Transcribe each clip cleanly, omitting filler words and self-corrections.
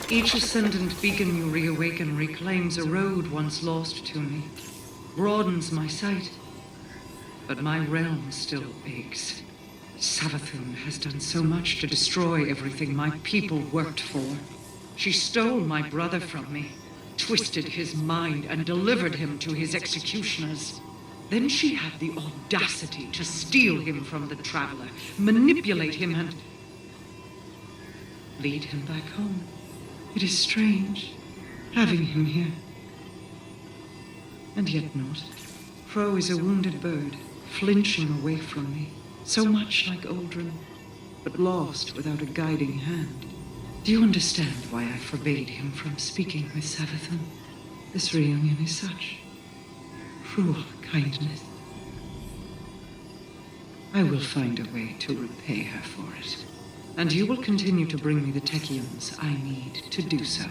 Each ascendant beacon you reawaken reclaims a road once lost to me, broadens my sight, but my realm still aches. Savathun has done so much to destroy everything my people worked for. She stole my brother from me, twisted his mind, and delivered him to his executioners. Then she had the audacity to steal him from the Traveler, manipulate him, and lead him back home. It is strange, having him here. And yet not. Crow is a wounded bird, flinching away from me, so much like Oldrin, but lost without a guiding hand. Do you understand why I forbade him from speaking with Savathun? This reunion is such cruel kindness. I will find a way to repay her for it. And you will continue to bring me the Techians I need to do so.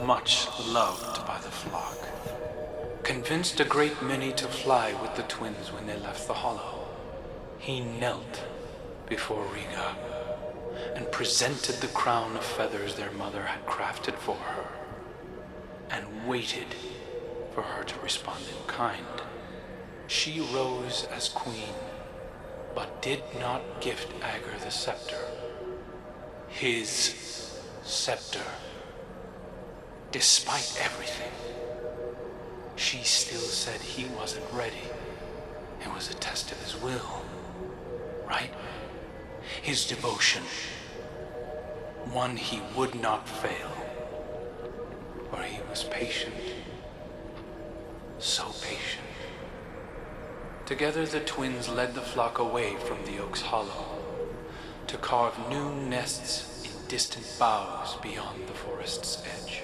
much loved by the flock, convinced a great many to fly with the twins when they left the hollow. He knelt before Riga and presented the crown of feathers their mother had crafted for her, and waited for her to respond in kind. She rose as queen, but did not gift Ager the scepter. His scepter. Despite everything, she still said he wasn't ready. It was a test of his will, right? His devotion. One he would not fail. For he was patient. So patient. Together the twins led the flock away from the oak's hollow to carve new nests in distant boughs beyond the forest's edge.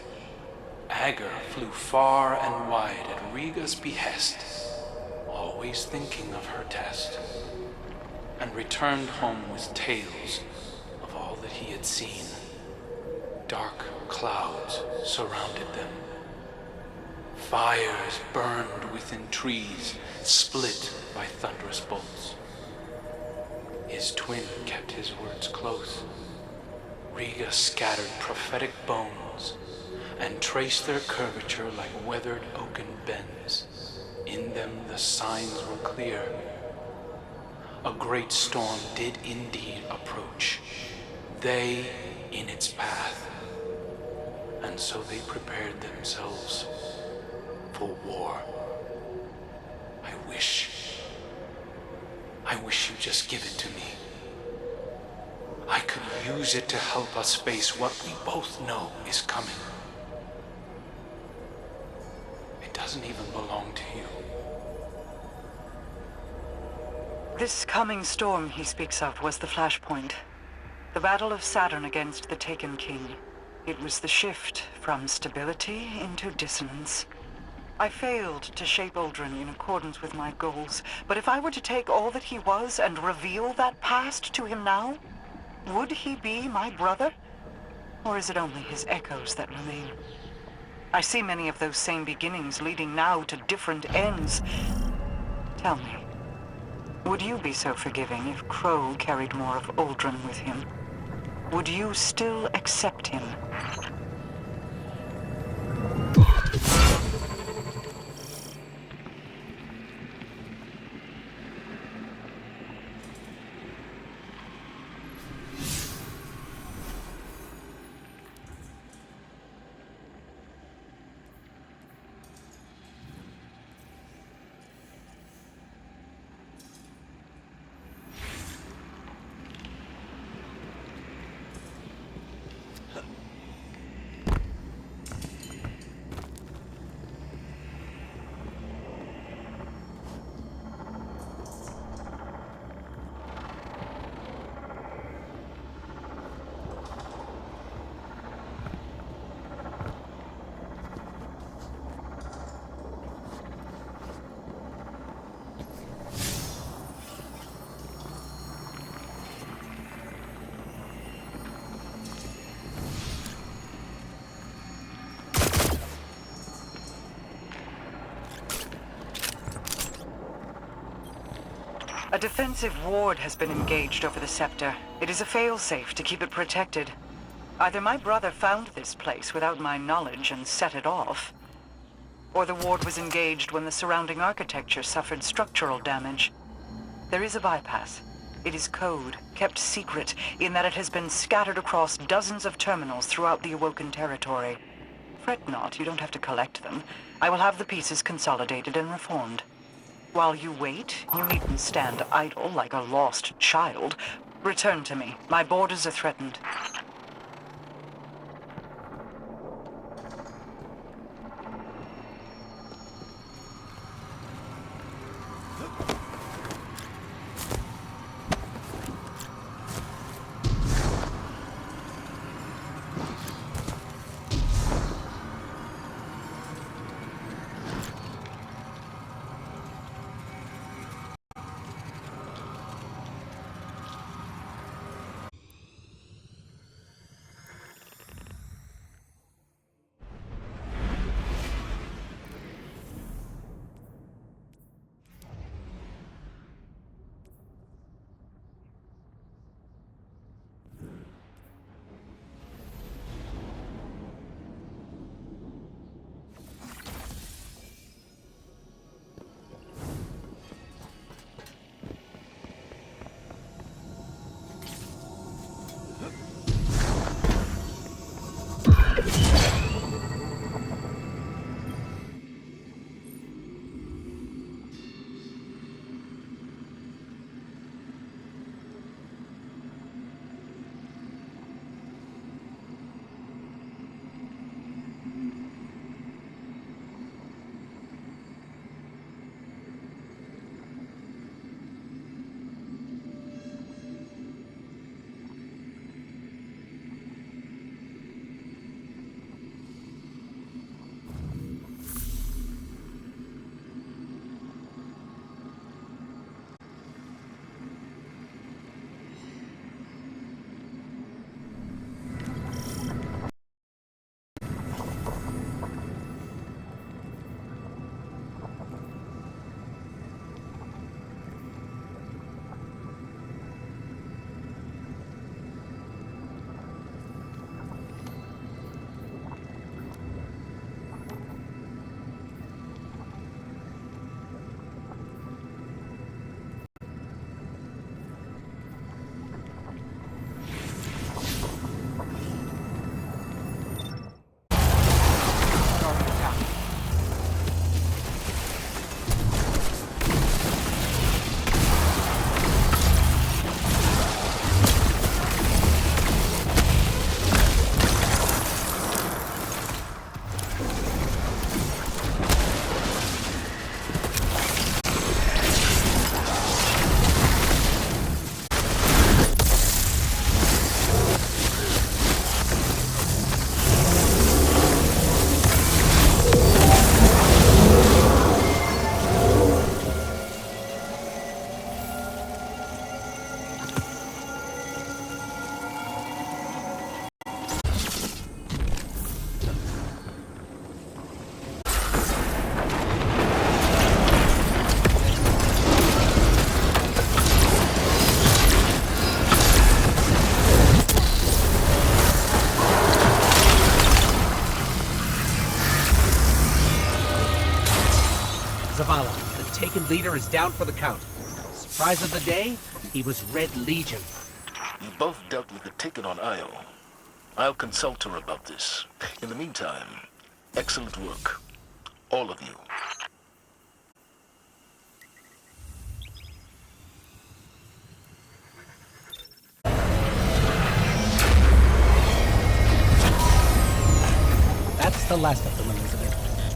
Ager flew far and wide at Riga's behest, always thinking of her test, and returned home with tales of all that he had seen. Dark clouds surrounded them. Fires burned within trees, split by thunderous bolts. His twin kept his words close. Riga scattered prophetic bones and traced their curvature like weathered oaken bends. In them the signs were clear. A great storm did indeed approach, they in its path, and so they prepared themselves for war. I wish you'd just give it to me. I could use it to help us face what we both know is coming. It doesn't even belong to you. This coming storm he speaks of was the flashpoint. The battle of Saturn against the Taken King. It was the shift from stability into dissonance. I failed to shape Uldren in accordance with my goals, but if I were to take all that he was and reveal that past to him now, would he be my brother? Or is it only his echoes that remain? I see many of those same beginnings leading now to different ends. Tell me, would you be so forgiving if Crow carried more of Uldren with him? Would you still accept him? A defensive ward has been engaged over the Scepter. It is a failsafe to keep it protected. Either my brother found this place without my knowledge and set it off, or the ward was engaged when the surrounding architecture suffered structural damage. There is a bypass. It is code, kept secret, in that it has been scattered across dozens of terminals throughout the Awoken territory. Fret not, you don't have to collect them. I will have the pieces consolidated and reformed. While you wait, you needn't stand idle like a lost child. Return to me. My borders are threatened. leader is down for the count. Surprise of the day, he was Red Legion. You both dealt with the ticket on Io. I'll consult her about this. In the meantime, excellent work. All of you. That's the last of them, Elizabeth.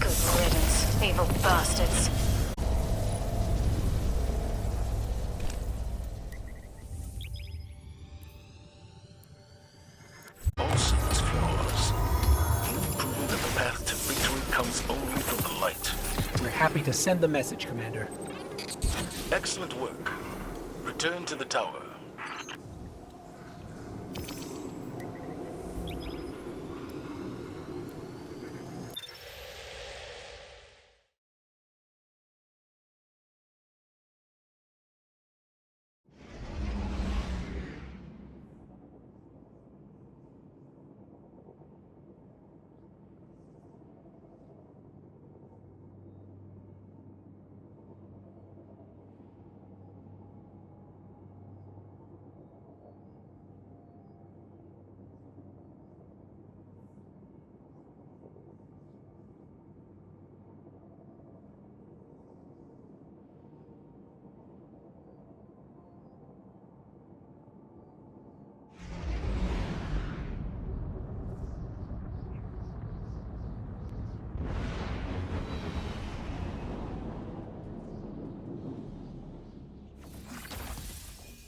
Good riddance, evil bastards. All see its flaws. You've proven that the path to victory comes only from the light. We're happy to send the message, Commander. Excellent work. Return to the tower.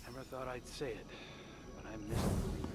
Never thought I'd say it, but I missed Riga.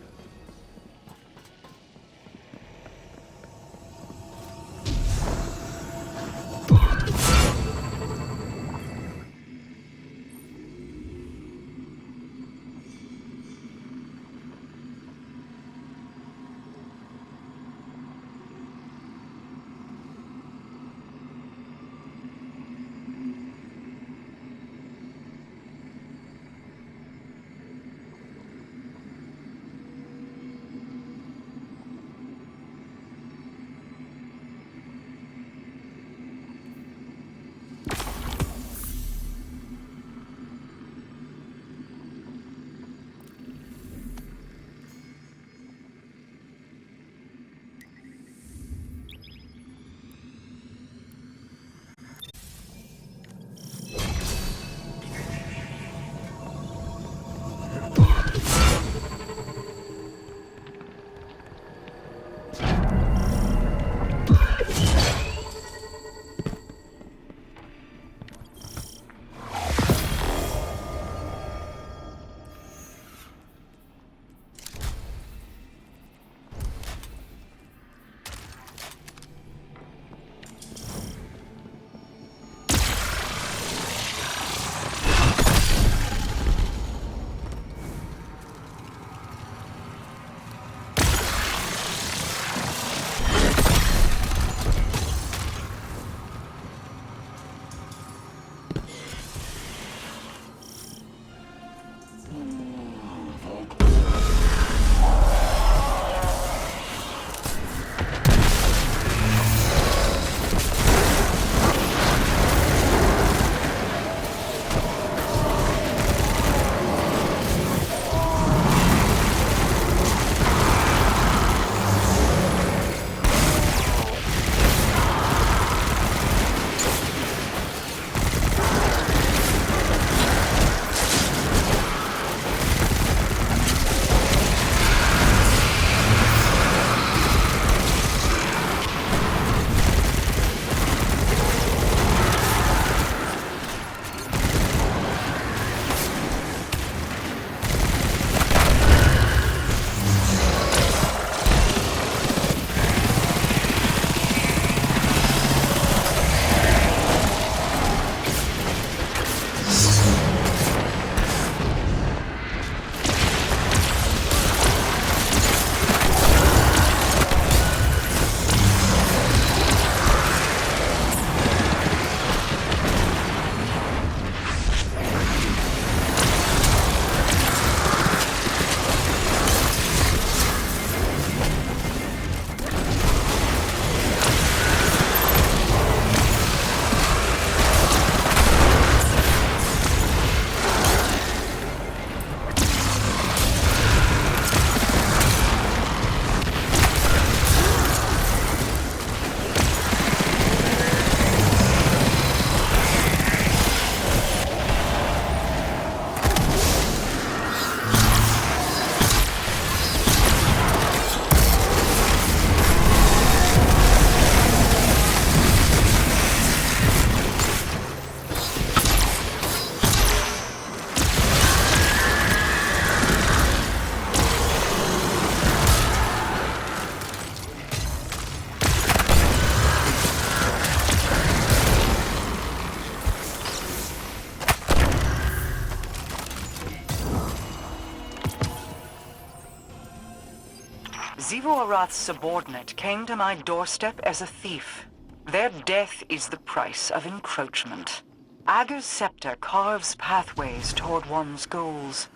Zivo Arath's subordinate came to my doorstep as a thief. Their death is the price of encroachment. Ager's scepter carves pathways toward one's goals.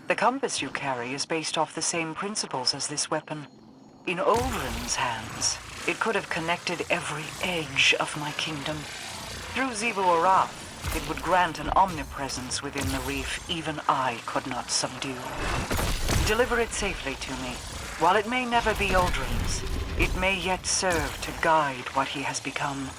The compass you carry is based off the same principles as this weapon. In Oldrin's hands, it could have connected every edge of my kingdom. Through Zivo Arath, it would grant an omnipresence within the reef even I could not subdue. Deliver it safely to me. While it may never be Oldrin's, it may yet serve to guide what he has become.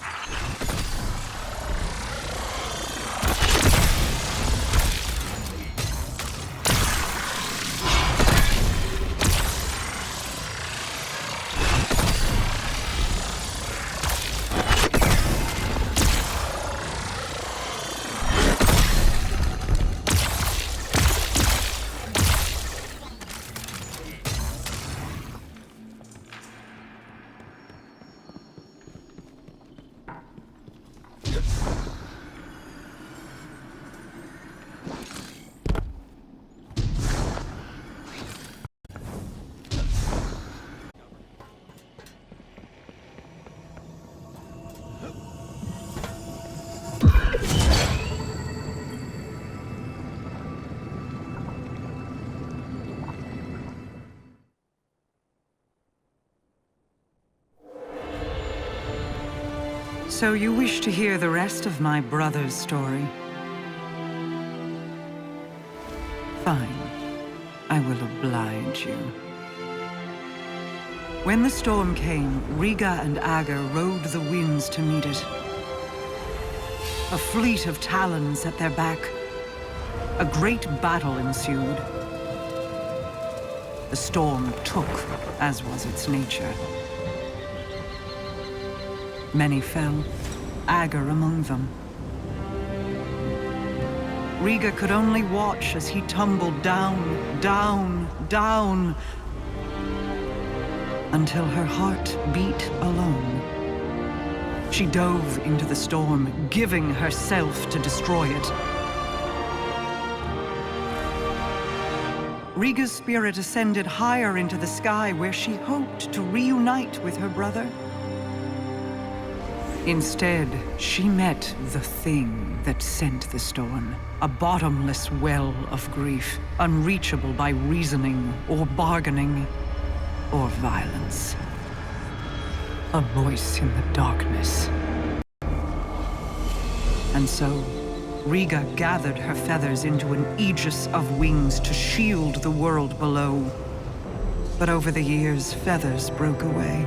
So you wish to hear the rest of my brother's story? Fine. I will oblige you. When the storm came, Riga and Ager rode the winds to meet it. A fleet of talons at their back. A great battle ensued. The storm took, as was its nature. Many fell, Ager among them. Riga could only watch as he tumbled down, down, down, until her heart beat alone. She dove into the storm, giving herself to destroy it. Riga's spirit ascended higher into the sky, where she hoped to reunite with her brother. Instead, she met the thing that sent the storm. A bottomless well of grief, unreachable by reasoning or bargaining or violence. A voice in the darkness. And so, Riga gathered her feathers into an aegis of wings to shield the world below. But over the years, feathers broke away.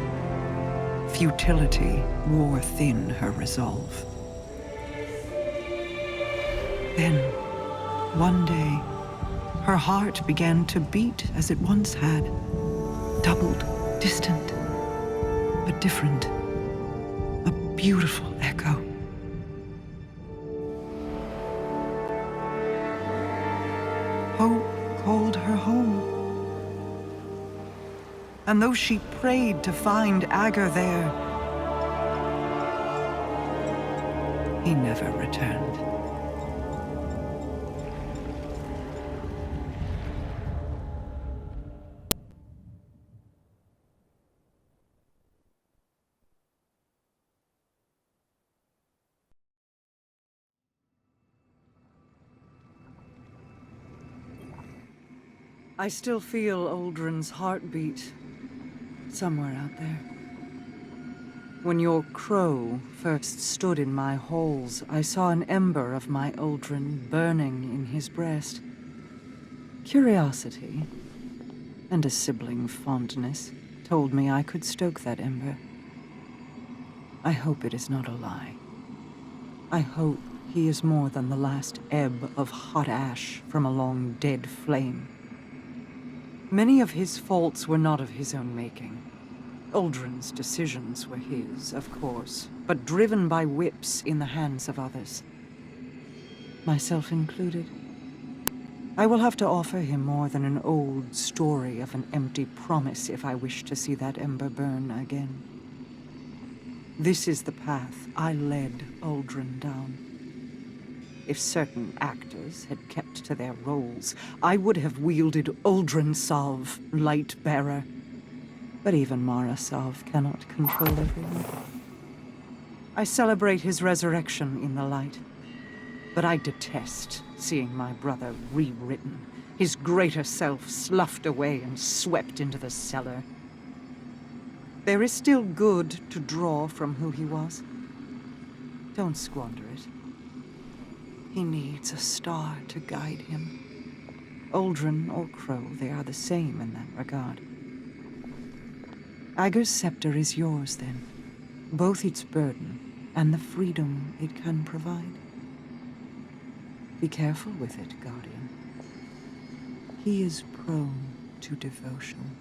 Futility wore thin her resolve. Then, one day, her heart began to beat as it once had. Doubled, distant, but different. A beautiful echo. Hope called her home. And though she prayed to find Ager there, he never returned. I still feel Oldrin's heartbeat. Somewhere out there. When your crow first stood in my halls, I saw an ember of my Oldrin burning in his breast. Curiosity, and a sibling fondness, told me I could stoke that ember. I hope it is not a lie. I hope he is more than the last ebb of hot ash from a long dead flame. Many of his faults were not of his own making. Oldrin's decisions were his, of course, but driven by whips in the hands of others. Myself included. I will have to offer him more than an old story of an empty promise if I wish to see that ember burn again. This is the path I led Oldrin down. If certain actors had kept to their roles, I would have wielded Oldrin Salve, Light Bearer. But even Marasov cannot control everyone. I celebrate his resurrection in the light, but I detest seeing my brother rewritten, his greater self sloughed away and swept into the cellar. There is still good to draw from who he was. Don't squander it. He needs a star to guide him. Aldrin or Crow, they are the same in that regard. Ager's scepter is yours, then. Both its burden and the freedom it can provide. Be careful with it, Guardian. He is prone to devotion.